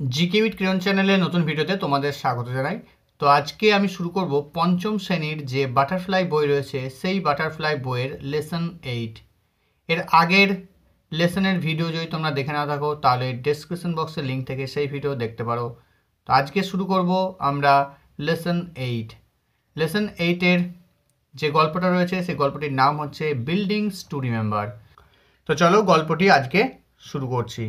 GK with crayon চ্যানেলে নতুন ভিডিওতে তোমাদের স্বাগত জানাই। তো আজকে আমি শুরু করব পঞ্চম শ্রেণীর যে বাটারফ্লাই বই রয়েছে সেই বাটারফ্লাই বইয়ের লেসন 8। এর আগের লেসনের ভিডিও যদি তোমরা দেখে না থাকো তাহলে ডেসক্রিপশন বক্সের লিঙ্ক থেকে সেই ভিডিও দেখতে পারো। তো আজকে শুরু করব আমরা লেসন 8। লেসন 8-এর যে গল্পটা রয়েছে সেই গল্পটির নাম হচ্ছে বিল্ডিংস টু রিমেম্বার। তো চলো গল্পটি আজকে শুরু করছি।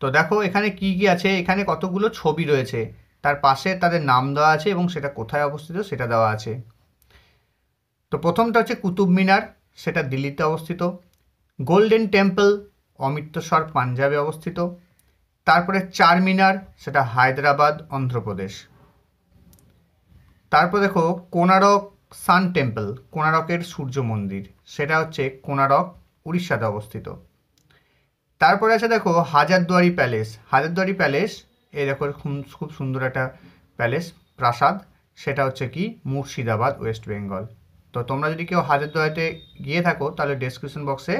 তো দেখো এখানে কি কি আছে, এখানে কতগুলো ছবি রয়েছে, তার পাশে তাদের নাম দেওয়া আছে এবং সেটা কোথায় অবস্থিত সেটা দেওয়া আছে। তো প্রথমটা হচ্ছে কুতুব মিনার, সেটা দিল্লিতে অবস্থিত। গোল্ডেন টেম্পল অমৃতসর পাঞ্জাবে অবস্থিত। তারপরে চার মিনার, সেটা হায়দ্রাবাদ অন্ধ্রপ্রদেশ। তারপর দেখো কোনারক সান টেম্পল, কোনারকের সূর্য মন্দির, সেটা হচ্ছে কোনারক উড়িষ্যাতে অবস্থিত। তারপরে আছে দেখো হাজারদুয়ারি প্যালেস। হাজারদুয়ারি প্যালেস এই দেখো খুব সুন্দর একটা প্যালেস, প্রাসাদ, সেটা হচ্ছে কি মুর্শিদাবাদ ওয়েস্ট বেঙ্গল। তো তোমরা যদি কেউ হাজারদুয়ারিতে গিয়ে থাকো তাহলে ডেসক্রিপশন বক্সে,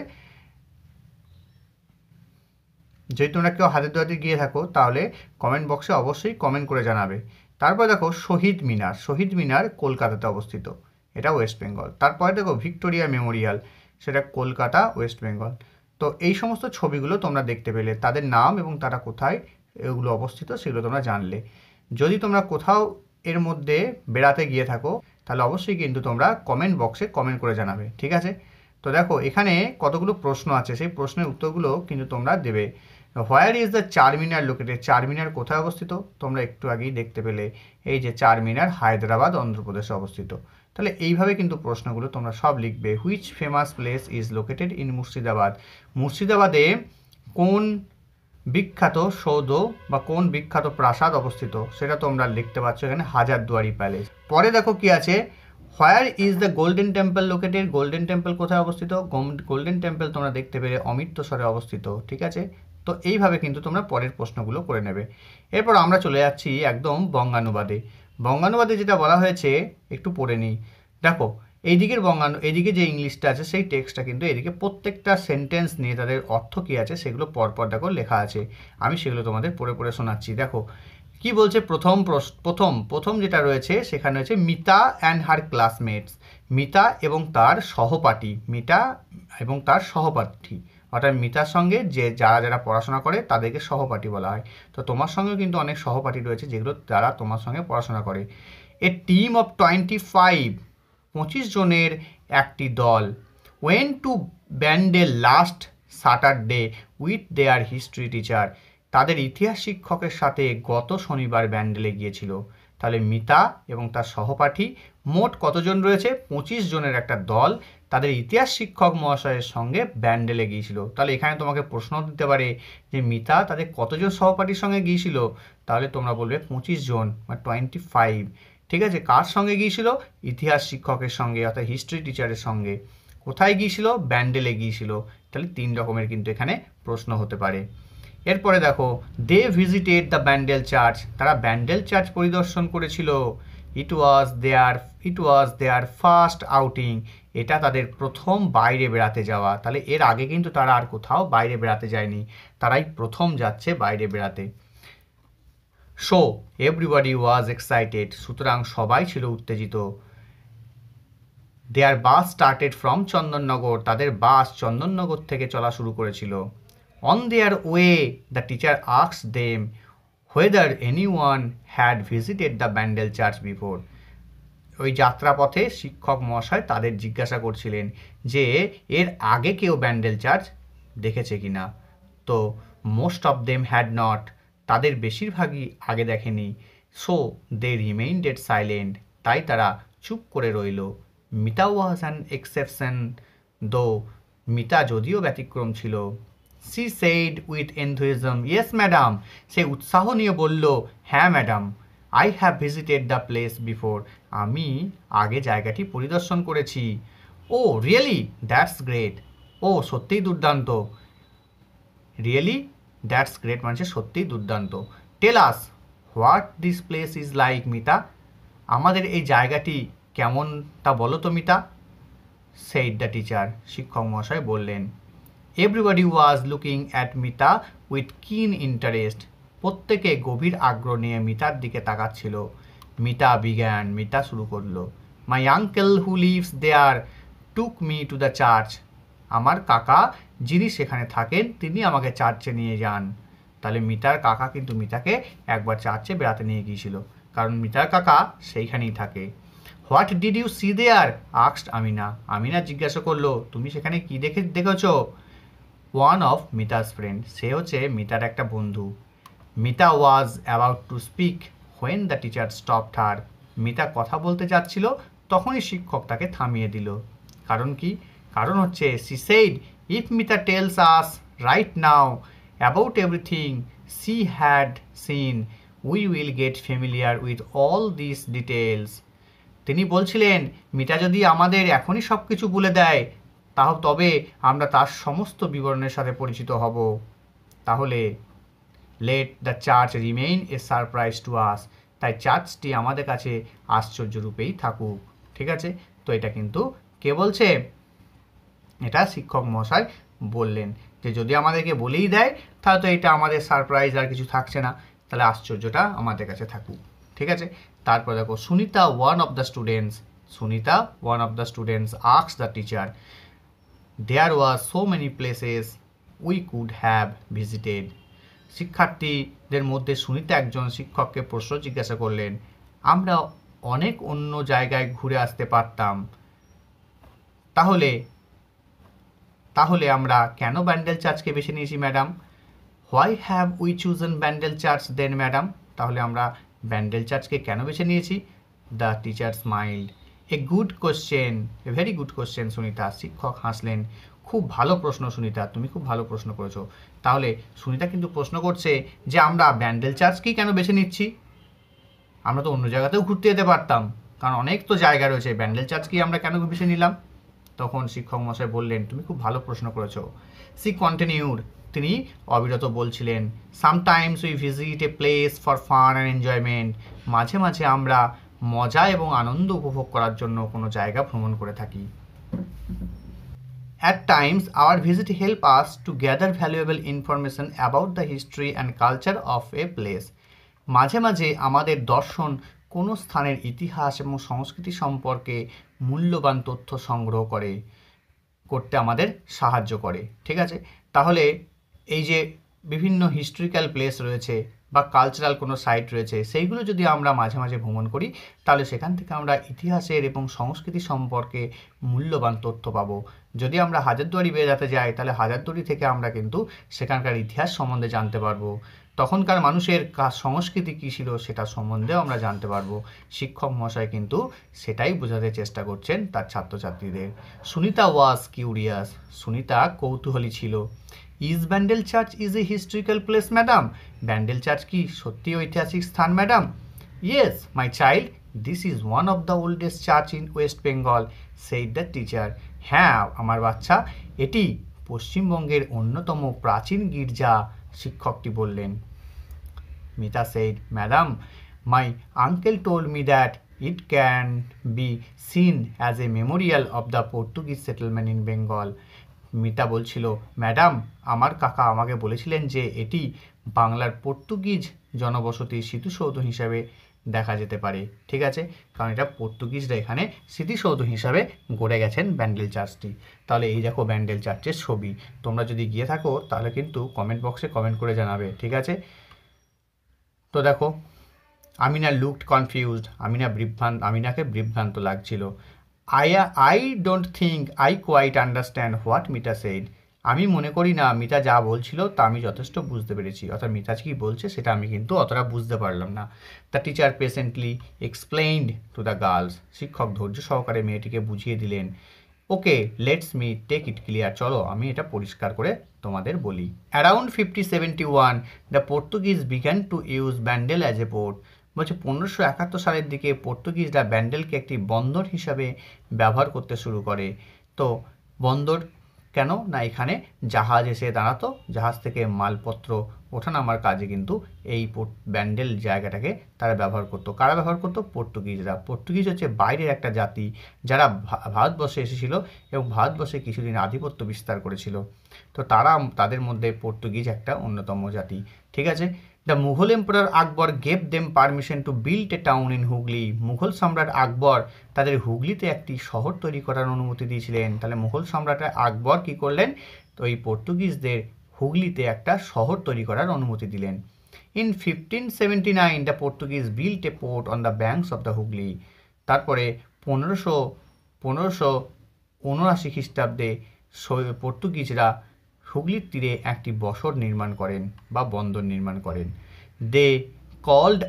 যদি তোমরা কেউ হাজারদুয়ারিতে গিয়ে থাকো তাহলে কমেন্ট বক্সে অবশ্যই কমেন্ট করে জানাবে। তারপর দেখো শহীদ মিনার, শহীদ মিনার কলকাতাতে অবস্থিত, এটা ওয়েস্ট বেঙ্গল। তারপরে দেখো ভিক্টোরিয়া মেমোরিয়াল, সেটা কলকাতা ওয়েস্ট বেঙ্গল। তো এই সমস্ত ছবিগুলো তোমরা দেখতে পেলে, তাদের নাম এবং তারা কোথায় এগুলো অবস্থিত সেগুলো তোমরা জানলে। যদি তোমরা কোথাও এর মধ্যে বেড়াতে গিয়ে থাকো তাহলে অবশ্যই কিন্তু তোমরা কমেন্ট বক্সে কমেন্ট করে জানাবে, ঠিক আছে? তো দেখো এখানে কতগুলো প্রশ্ন আছে, সেই প্রশ্নের উত্তরগুলো কিন্তু তোমরা দেবে। Where is the Charminar located, Charminar কোথায় অবস্থিত? তোমরা একটু আগেই দেখতে পেলে এই যে চারমিনার হায়দ্রাবাদ অন্ধ্রপ্রদেশে অবস্থিত। তাহলে এইভাবে কিন্তু প্রশ্নগুলো তোমরা সব লিখবে। Which famous place is located in Murshidabad, মুর্শিদাবাদে কোন বিখ্যাত সৌধ বা কোন বিখ্যাত প্রাসাদ অবস্থিত সেটা তোমরা লিখতে পারছো এখানে হাজারদুয়ারি প্যালেস। পরে দেখো কি আছে, where is the golden temple located, golden temple কোথায় অবস্থিত? গোল্ডেন টেম্পল তোমরা দেখতে পেলে অমৃতসরে অবস্থিত, ঠিক আছে? তো এইভাবে কিন্তু তোমরা পরের প্রশ্নগুলো করে নেবে। এরপর আমরা চলে যাচ্ছি একদম বঙ্গানুবাদে। বঙ্গানুবাদে যেটা বলা হয়েছে একটু পড়ে নিই। দেখো এইদিকে যে ইংলিশটা আছে সেই টেক্সটটা কিন্তু এদিকে প্রত্যেকটা সেন্টেন্স নিয়ে তাদের অর্থ কী আছে সেগুলো পরপর দেখো লেখা আছে। আমি সেগুলো তোমাদের পড়ে পড়ে শোনাচ্ছি। দেখো কি বলছে, প্রথম যেটা রয়েছে সেখানে হচ্ছে Mita and her classmates, Mita এবং তার সহপাঠী, মিতা এবং তার সহপাঠী, অর্থাৎ মিতার সঙ্গে যে যারা পড়াশোনা করে তাদেরকে সহপাঠী বলা হয়। তো তোমার সঙ্গেও কিন্তু অনেক সহপাঠী রয়েছে যেগুলো যারা তোমার সঙ্গে পড়াশোনা করে। এ টিম অফ 25 জনের একটি দল went to Bandel last Saturday with their history teacher, তাদের ইতিহাস শিক্ষকের সাথে গত শনিবার ব্যান্ডেলে গিয়েছিল। তাহলে মিতা এবং তার সহপাঠী মোট কতজন রয়েছে? 25 জনের একটা দল তাদের ইতিহাস শিক্ষক মহাশয়ের সঙ্গে ব্যান্ডেলে গিয়েছিল। তাহলে এখানে তোমাকে প্রশ্ন দিতে পারে যে মিতা তাদের কতজন সহপাঠীর সঙ্গে গিয়েছিল? তাহলে তোমরা বলবে 25 জন বা 25। ঠিক আছে, কার সঙ্গে গিয়েছিল? ইতিহাস শিক্ষকের সঙ্গে, অর্থাৎ হিস্ট্রি টিচারের সঙ্গে। কোথায় গিয়েছিল? ব্যান্ডেলে গিয়েছিল। তাহলে 3 রকমের কিন্তু এখানে প্রশ্ন হতে পারে। এরপরে দেখো they visited the Bandel church, তারা ব্যান্ডেল চার্চ পরিদর্শন করেছিল। ইট ওয়াজ দেয়ার ফার্স্ট আউটিং, এটা তাদের প্রথম বাইরে বেড়াতে যাওয়া। তাহলে এর আগে কিন্তু তারা আর কোথাও বাইরে বেড়াতে যায়নি, তারাই প্রথম যাচ্ছে বাইরে বেড়াতে। সো এভরিবডি ওয়াজ এক্সাইটেড, সুতরাং সবাই ছিল উত্তেজিত। দেয়ার বাস স্টার্টেড ফ্রম চন্দননগর, তাদের বাস চন্দননগর থেকে চলা শুরু করেছিল। On their way the teacher asked them whether anyone had visited the Bandel church before, ওই যাত্রাপথে শিক্ষক মহাশয় তাদের জিজ্ঞাসা করছিলেন যে এর আগে কেউ ব্যান্ডেল চার্চ দেখেছে কি না। তো most of them had not, তাদের বেশিরভাগই আগে দেখেনি। সো দে রিমেইন্ডেড সাইলেন্ট, তাই তারা চুপ করে রইল। মিতা ওয়াজ অ্যান এক্সেপশন দো, মিতা যদিও ব্যতিক্রম ছিল। She said with enthusiasm yes madam, সে উৎসাহ নিয়ে বলল হ্যাঁ madam. I have visited the place before, আমি আগে জায়গাটি পরিদর্শন করেছি। ও রিয়েলি দ্যাটস গ্রেট, ও সত্যিই দুর্দান্ত। রিয়েলি দ্যাটস গ্রেট মানে সত্যিই দুর্দান্ত। Tell us what this place is like Mita, আমাদের এই জায়গাটি কেমন তা বলো তো মিতা। সেইড দ্য টিচার, শিক্ষক মহাশয় বললেন। Everybody was looking at Mita with কিন ইন্টারেস্ট, প্রত্যেকে গভীর আগ্রহ নিয়ে মিতার দিকে তাকাচ্ছিল। মিতা শুরু করলো, my uncle who lives there took me to the church. আমার কাকা যিনি সেখানে থাকেন তিনি আমাকে চার্চে নিয়ে যান। তাহলে মিতার কাকা কিন্তু মিতাকে একবার চার্চে বেড়াতে নিয়ে গিয়েছিল, কারণ মিতার কাকা সেইখানেই থাকে। What did you see there asked Amina. Amina জিজ্ঞাসা করলো, তুমি সেখানে কি দেখেছ? ওয়ান অফ মিতাস ফ্রেন্ড, সে হচ্ছে মিতার একটা বন্ধু। Mita was about to speak when the teacher stopped her. Mita কথা বলতে যাচ্ছিল, তখনই শিক্ষক তাকে থামিয়ে দিল। কারণ কি? কারণ হচ্ছে C said, if Mita tells us right now about everything she had seen we will get familiar with all this details. তিনি বলছিলেন, মিতা যদি আমাদের এখনই সব কিছু বলে দেয় তবে আমরা তার সমস্ত বিবরণের সাথে পরিচিত হব। তাহলে let the church remain A surprise to us, তাই চার্চটি আমাদের কাছে আশ্চর্যরূপেই থাকুক। ঠিক আছে, তো এটা কিন্তু কে বলছে? এটা শিক্ষক মহাশয় বললেন যে যদি আমাদেরকে বলেই দেয় তাহলে তো এটা আমাদের সারপ্রাইজ আর কিছু থাকছে না, তাহলে আশ্চর্যটা আমাদের কাছে থাকুক। ঠিক আছে, তারপর দেখো Sunita one of the students asked the teacher there was so many places we could have visited. শিক্ষার্থীদের মধ্যে সুনিতা একজন শিক্ষককে প্রশ্ন জিজ্ঞাসা করলেন, আমরা অনেক অন্য জায়গায় ঘুরে আসতে পারতাম, তাহলে আমরা কেন ব্যান্ডেল চার্চকে বেছে নিয়েছি madam? Why have we chosen Bandel church then madam, তাহলে আমরা ব্যান্ডেল চার্চকে কেন বেছে নিয়েছি? The teacher smiled, a very good question Sunita. শিক্ষক হাসলেন, খুব ভালো প্রশ্ন সুনিতা, তুমি খুব ভালো প্রশ্ন করেছো। তাহলে সুনিতা কিন্তু প্রশ্ন করছে যে আমরা ব্যান্ডেল চার্চকেই কেন বেছে নিচ্ছি? আমরা তো অন্য জায়গাতেও ঘুরতে যেতে পারতাম, কারণ অনেক তো জায়গা রয়েছে, ব্যান্ডেল চার্চকেই আমরা কেন বেছে নিলাম? তখন শিক্ষক মশাই বললেন, তুমি খুব ভালো প্রশ্ন করেছো। সি কন্টিনিউড, তিনি অবিরত বলছিলেন, sometimes we visit a place for fun and enjoyment, মাঝে মাঝে আমরা মজা এবং আনন্দ উপভোগ করার জন্য কোনো জায়গা ভ্রমণ করে থাকি। At times, our visit help us to gather valuable information about the history and culture of a place. মাঝে মাঝে আমাদের দর্শন কোনো স্থানের ইতিহাস এবং সংস্কৃতি সম্পর্কে মূল্যবান তথ্য সংগ্রহ করতে আমাদের সাহায্য করে। ঠিক আছে, তাহলে এই যে বিভিন্ন হিস্টোরিক্যাল প্লেস রয়েছে বা কালচারাল কোনো সাইট রয়েছে, সেইগুলো যদি আমরা মাঝে মাঝে ভ্রমণ করি তাহলে সেখান থেকে আমরা ইতিহাসের এবং সংস্কৃতি সম্পর্কে মূল্যবান তথ্য পাবো। যদি আমরা হাজারদুয়ারি বেড়াতে যাই তাহলে হাজারদুয়ারি থেকে আমরা কিন্তু সেখানকার ইতিহাস সম্বন্ধে জানতে পারবো, তখনকার মানুষের সংস্কৃতি কী ছিল সেটা সম্বন্ধেও আমরা জানতে পারবো। শিক্ষক মহাশয় কিন্তু সেটাই বোঝাতে চেষ্টা করছেন তার ছাত্রছাত্রীদের। সুনিতা ওয়াজ কিউরিয়াস, সুনিতা কৌতূহলী ছিল। Is Bandel church is a historical place madam, Bandel church কি সত্যি ঐতিহাসিক স্থান madam? Yes my child, this is one of the oldest church in West Bengal, said the teacher. হ্যাঁ আমার বাচ্চা, এটি পশ্চিমবঙ্গের অন্যতম প্রাচীন গির্জা, শিক্ষকটি বললেন। Mita said, madam my uncle told me that it can be seen as a Memorial of the Portuguese settlement in Bengal. Mita বলছিল, ম্যাডাম আমার কাকা আমাকে বলেছিলেন যে এটি বাংলার পর্তুগিজ জনবসতির স্মৃতিসৌধ হিসাবে দেখা যেতে পারে। ঠিক আছে, কারণ এটা পর্তুগিজরা এখানে স্মৃতিসৌধ হিসাবে গড়ে গেছেন ব্যান্ডেল চার্চটি। তাহলে এই দেখো ব্যান্ডেল চার্চের ছবি, তোমরা যদি গিয়ে থাকো তাহলে কিন্তু কমেন্ট বক্সে কমেন্ট করে জানাবে। ঠিক আছে, তো দেখো আমিনা লুকড কনফিউজড, আমিনাকে বিভ্রান্ত লাগছিল। I don't think I quite understand what Mita said, আমি মনে করি না মিতা যা বলছিল তা আমি যথেষ্ট বুঝতে পেরেছি, অর্থাৎ মিতা কি বলছে সেটা আমি কিন্তু অতটা বুঝতে পারলাম না। The teacher patiently explained to the girls, শিক্ষক ধৈর্য সহকারে মেয়েটিকে বুঝিয়ে দিলেন। Okay let's me take it clear, চলো আমি এটা পরিষ্কার করে তোমাদের বলি। Around 1571 the Portuguese began to use Bandel as a port, বলছে 1571 সালের দিকে পর্তুগিজরা ব্যান্ডেলকে একটি বন্দর হিসাবে ব্যবহার করতে শুরু করে। তো বন্দর কেন না, এখানে জাহাজ এসে দাঁড়াতো, জাহাজ থেকে মালপত্র ওঠানামার কাজে কিন্তু এই ব্যান্ডেল জায়গাটাকে তারা ব্যবহার করতো। কারা ব্যবহার করতো? পর্তুগিজরা। পর্তুগিজ হচ্ছে বাইরের একটা জাতি যারা ভারতবর্ষে এসেছিল এবং ভারতবর্ষে কিছুদিন আধিপত্য বিস্তার করেছিল। তো তাদের মধ্যে পর্তুগিজ একটা অন্যতম জাতি। ঠিক আছে, the Mughal emperor Akbar gave them permission to build a town in Hooghly. Mughal সম্রাট আকবর তাদের হুগলিতে একটি শহর তৈরি করার অনুমতি দিয়েছিলেন। তাহলে মুঘল সম্রাট আকবর কী করলেন, তো এই পর্তুগিজদের হুগলিতে একটা শহর তৈরি করার অনুমতি দিলেন। In 1579 the Portuguese built A port on the banks of the Hooghly. তারপরে 1579 খ্রিস্টাব্দে পর্তুগিজরা হুগলির তীরে একটি বসর নির্মাণ করেন বা বন্দর নির্মাণ করেন। They called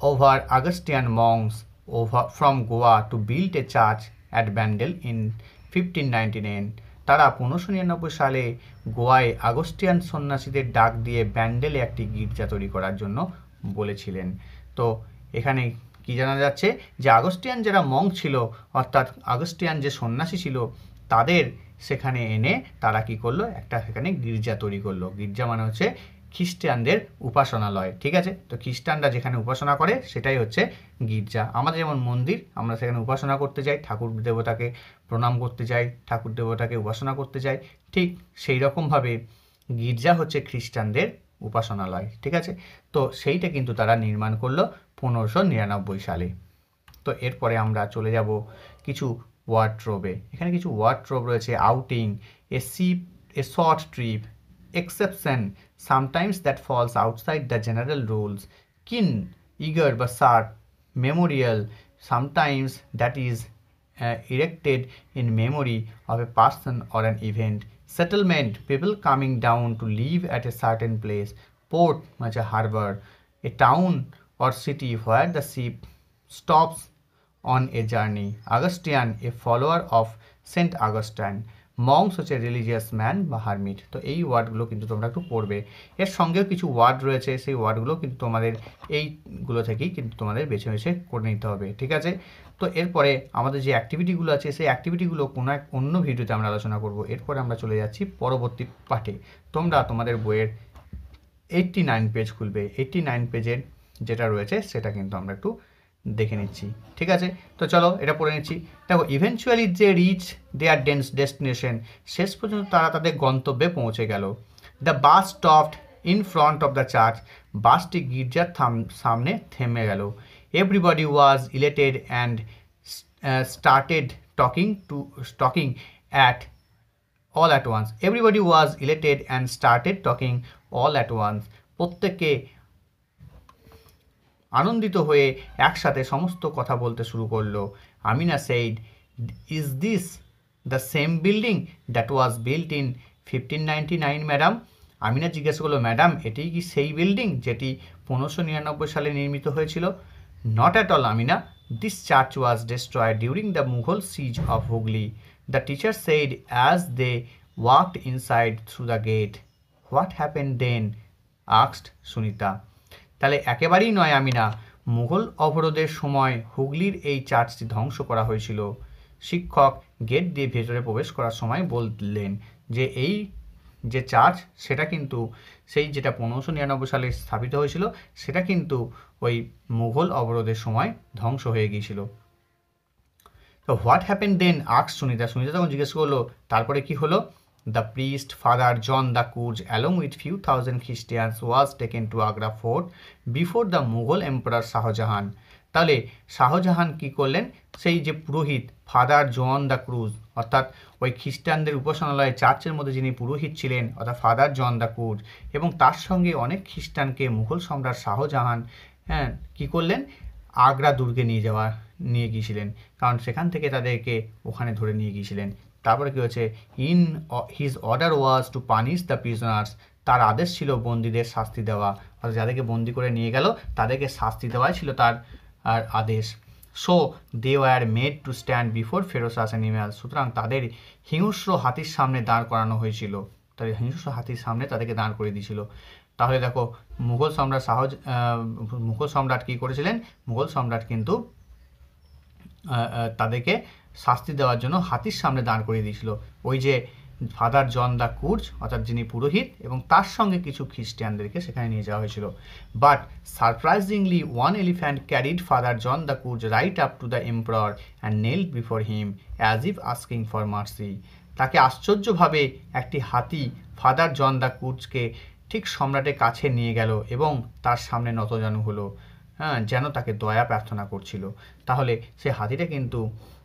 over Augustinian monks from Goa to build a church at Bandel in 1599। তারা 1599 সালে গোয়ায় আগস্টিয়ান সন্ন্যাসীদের ডাক দিয়ে ব্যান্ডেলে একটি গির্জা তৈরি করার জন্য বলেছিলেন। তো এখানে কি জানা যাচ্ছে যে আগস্টিয়ান যারা মঙ্ক ছিল, অর্থাৎ আগস্টিয়ান যে সন্ন্যাসী ছিল, তাদের সেখানে এনে তারা কি করলো, একটা সেখানে গির্জা তৈরি করলো। গির্জা মানে হচ্ছে খ্রিস্টানদের উপাসনালয়, ঠিক আছে। তো খ্রিস্টানরা যেখানে উপাসনা করে সেটাই হচ্ছে গির্জা। আমাদের যেমন মন্দির, আমরা সেখানে উপাসনা করতে যাই, ঠাকুর দেবতাকে প্রণাম করতে যাই, ঠাকুর দেবতাকে উপাসনা করতে যাই, ঠিক সেই রকমভাবে গির্জা হচ্ছে খ্রিস্টানদের উপাসনালয়, ঠিক আছে। তো সেইটা কিন্তু তারা নির্মাণ করলো 1599 সালে। তো এরপরে আমরা চলে যাব কিছু ওয়ার্ড্রোবে। এখানে কিছু ওয়ার্ড্রোব রয়েছে। Outing, a short trip, exception, sometimes that falls outside the general rules, kin, eager বা sharp, memorial, sometimes that is erected in memory of a person or an event, settlement, people coming down to live at a certain place, port মানে harbor, a town or city where the ship stops on a journey, Augustine, a follower of Saint Augustine, monks হচ্ছে religious man বা hermit. তো এই ওয়ার্ডগুলো কিন্তু তোমরা একটু পড়বে। এর সঙ্গেও কিছু ওয়ার্ড রয়েছে, সেই ওয়ার্ডগুলো কিন্তু তোমাদের এইগুলো থেকেই কিন্তু তোমাদের বেছে বেছে করে নিতে হবে, ঠিক আছে। তো এরপরে আমাদের যে অ্যাক্টিভিটিগুলো আছে সেই অ্যাক্টিভিটিগুলো কোনো এক অন্য ভিডিওতে আমরা আলোচনা করব। এরপরে আমরা চলে যাচ্ছি পরবর্তী পাঠে। তোমরা তোমাদের বইয়ের 89 পেজ খুলবে। 89 পেজের যেটা রয়েছে সেটা কিন্তু আমরা একটু দেখে নিচ্ছি, ঠিক আছে। তো চলো এটা পড়ে নিচ্ছি। দেখো, eventually they reach their destination, শেষ পর্যন্ত তারা তাদের গন্তব্যে পৌঁছে গেল। The bus stopped in front of the church, বাসটি গির্জার সামনে থেমে গেল। Everybody was elated and started talking at all at once. Everybody was elated and started talking all at once. প্রত্যেকে আনন্দিত হয়ে একসাথে সমস্ত কথা বলতে শুরু করলো। Amina said, is this the same building that was built in 1599 madam? Amina জিজ্ঞেস করলো, ম্যাডাম এটি কি সেই বিল্ডিং যেটি 1599 সালে নির্মিত হয়েছিল? Not at all, Amina. This church was destroyed during the Mughal siege of Hooghly, the teacher said as they walked inside through the gate. What happened then? asked Sunita. তাহলে একেবারেই নয় আমিনা, মুঘল অবরোধের সময় হুগলির এই চার্চটি ধ্বংস করা হয়েছিল। শিক্ষক গেট দিয়ে ভেতরে প্রবেশ করার সময় বললেন যে এই যে চার্চ সেটা কিন্তু সেই যেটা 1599 সালে স্থাপিত হয়েছিল সেটা কিন্তু ওই মুঘল অবরোধের সময় ধ্বংস হয়ে গিয়েছিল। তো হোয়াট হ্যাপেন দেন আক্স সুনিতা, সুনিতা তখন জিজ্ঞেস করলো তারপরে কি হলো? The priest Father John the Kurj along with few thousand Christians was taken to Agra fort before the Mughal Emperor Shahjahan. তাহলে শাহজাহান কি করলেন? সেই যে পুরোহিত ফাদার জন দ্য ক্রুজ, অর্থাৎ ওই খ্রিস্টানদের উপাসনালয়ে চার্চের মধ্যে যিনি পুরোহিত ছিলেন অর্থাৎ ফাদার জন দ্য ক্রুজ, এবং তার সঙ্গে অনেক খ্রিস্টানকে মুঘল সম্রাট শাহজাহান কি করলেন? আগ্রা দুর্গে নিয়ে গিয়েছিলেন, কারণ সেখান থেকে তাদেরকে ওখানে ধরে নিয়ে গিয়েছিলেন। তারপরে কী হচ্ছে? In his order was two punish the prisoners, তার আদেশ ছিল বন্দীদের শাস্তি দেওয়া, অর্থাৎ যাদেরকে বন্দি করে নিয়ে গেল তাদেরকে শাস্তি দেওয়াই ছিল তার আদেশ। So they were made to stand before ferocious animal, সুতরাং তাদের হিংস্র হাতির সামনে দাঁড় করানো হয়েছিল, তাদের হিংস্র হাতির সামনে তাদেরকে দাঁড় করে দিয়েছিল। তাহলে দেখো মুঘল সম্রাট কী করেছিলেন? মুঘল সম্রাট কিন্তু তাদেরকে শাস্তি দেওয়ার জন্য হাতির সামনে দাঁড় করিয়ে দিয়েছিল ওই যে ফাদার জন দ্য কুর্জ, অর্থাৎ যিনি পুরোহিত, এবং তার সঙ্গে কিছু খ্রিস্টানদেরকে সেখানে নিয়ে যাওয়া হয়েছিল। But surprisingly one elephant carried father John de Cruz right up to the emperor and kneeled before him as if asking for mercy. তাকে আশ্চর্যভাবে একটি হাতি ফাদার জন দ্য কুর্জকে ঠিক সম্রাটের কাছে নিয়ে গেল এবং তার সামনে নতজানু হলো, হ্যাঁ, যেন তাকে দয়া প্রার্থনা করছিল। তাহলে সে হাতিটা কিন্তু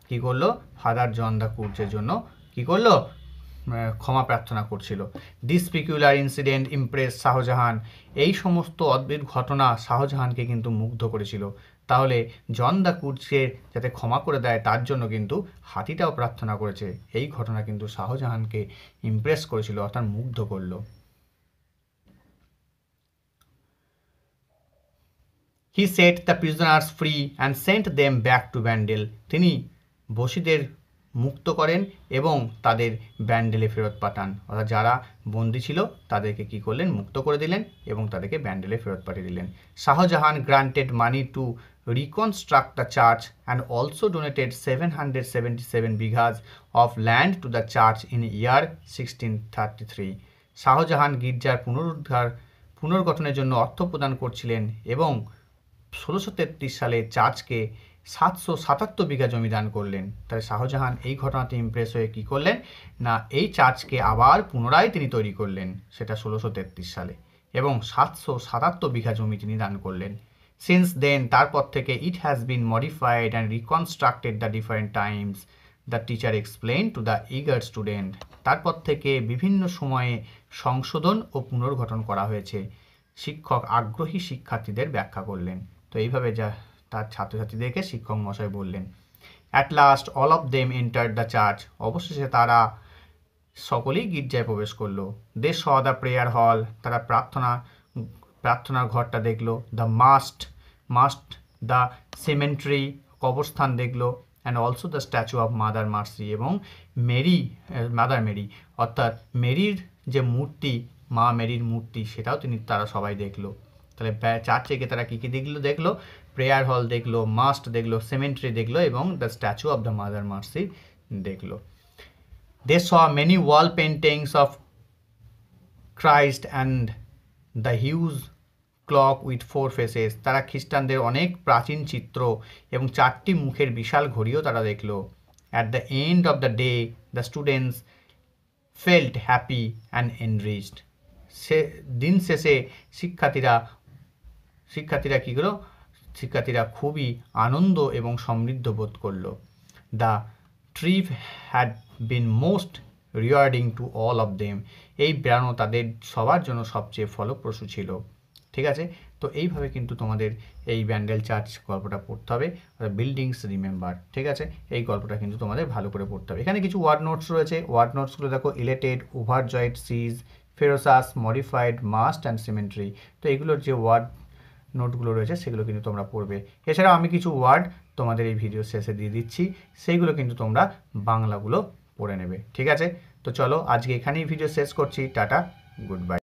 কী করলো, ফাদার জন দ্য কুর্চের জন্য কী করলো, ক্ষমা প্রার্থনা করছিল। This peculiar incident Impress Shahjahan, এই সমস্ত অদ্ভুত ঘটনা শাহজাহানকে কিন্তু মুগ্ধ করেছিল। তাহলে জন দ্য কুর্চকে যাতে ক্ষমা করে দেয় তার জন্য কিন্তু হাতিটাও প্রার্থনা করেছে। এই ঘটনা কিন্তু শাহজাহানকে ইমপ্রেস করেছিল, অর্থাৎ মুগ্ধ করলো। He set the prisoners free and sent them back to Bandel. তিনি বশীদের মুক্ত করেন এবং তাদের ব্যান্ডেলে ফেরত পাঠান, অর্থাৎ যারা বন্দী ছিল তাদেরকে কী করলেন, মুক্ত করে দিলেন এবং তাদেরকে ব্যান্ডেলে ফেরত পাঠিয়ে দিলেন। Shahjahan granted money to reconstruct the church and also donated 777 bighas of land to the church in year 1633। Shahjahan গির্জার পুনর্গঠনের জন্য অর্থ প্রদান করছিলেন এবং 1633 সালে চার্চকে 777 বিঘা জমি দান করলেন। তাহলে শাহজাহান এই ঘটনাতে ইমপ্রেস হয়ে কী করলেন না, এই চার্চকে আবার পুনরায় তিনি তৈরি করলেন, সেটা 1633 সালে, এবং 777 বিঘা জমি তিনি দান করলেন। সিন্স দেন, তারপর থেকে, it has been modified and reconstructed the different times, the teacher explain to the eager student. তারপর থেকে বিভিন্ন সময়ে সংশোধন ও পুনর্গঠন করা হয়েছে, শিক্ষক আগ্রহী শিক্ষার্থীদের ব্যাখ্যা করলেন। তো এইভাবে যা তার ছাত্রছাত্রীদেরকে শিক্ষক মশাই বললেন। At last all of them entered the church, অবশেষে তারা সকলেই গির্জায় প্রবেশ করলো। দে স দ্য প্রেয়ার হল, তারা প্রার্থনার ঘরটা দেখলো। দ্য মাস্ট দ্য সিমেন্ট্রি, কবরস্থান দেখলো। And also the statue of Mother Mercy, এবং মাদার মেরি, অর্থাৎ মেরির যে মূর্তি, মা মেরির মূর্তি, সেটাও তারা সবাই দেখলো। তাহলে চার্চে গিয়ে তারা কী কী দেখলো, প্রেয়ার হল দেখলো, মাস্ট দেখলো, সেমেন্ট্রি দেখলো এবং the statue of the mother mercy দেখলো। They saw many wall paintings of Christ and the huge clock with 4 faces, তারা খ্রিস্টানদের অনেক প্রাচীন চিত্র এবং 4টি মুখের বিশাল ঘড়িও তারা দেখলো। At the end of the day the students felt happy and enriched, দিন শেষে শিক্ষার্থীরা কী করলো, শিক্ষার্থীরা খুবই আনন্দ এবং সমৃদ্ধ বোধ করলো। The trip had been most rewarding to all of them, এই বেড়ানো তাদের সবার জন্য সবচেয়ে ফলপ্রসূ ছিল। ঠিক আছে, তো এইভাবে কিন্তু তোমাদের এই ব্যান্ডেল চার্চ গল্পটা পড়তে হবে, বিল্ডিংস রিমেম্বার। ঠিক আছে, এই গল্পটা কিন্তু তোমাদের ভালো করে পড়তে হবে। এখানে কিছু ওয়ার্ড নোটস রয়েছে, ওয়ার্ড নোটসগুলো দেখো, elated, overjoyed, seize, ferocious, modified, must and cemetery. তো এগুলোর যে ওয়ার্ড নোটগুলো রয়েছে সেগুলো কিন্তু তোমরা পড়বে। এছাড়াও আমি কিছু ওয়ার্ড তোমাদের এই ভিডিও শেষে দিয়ে দিচ্ছি, সেইগুলো কিন্তু তোমরা বাংলাগুলো পড়ে নেবে। ঠিক আছে, তো চলো আজকে এখানেই ভিডিও শেষ করছি। Tata, good bye.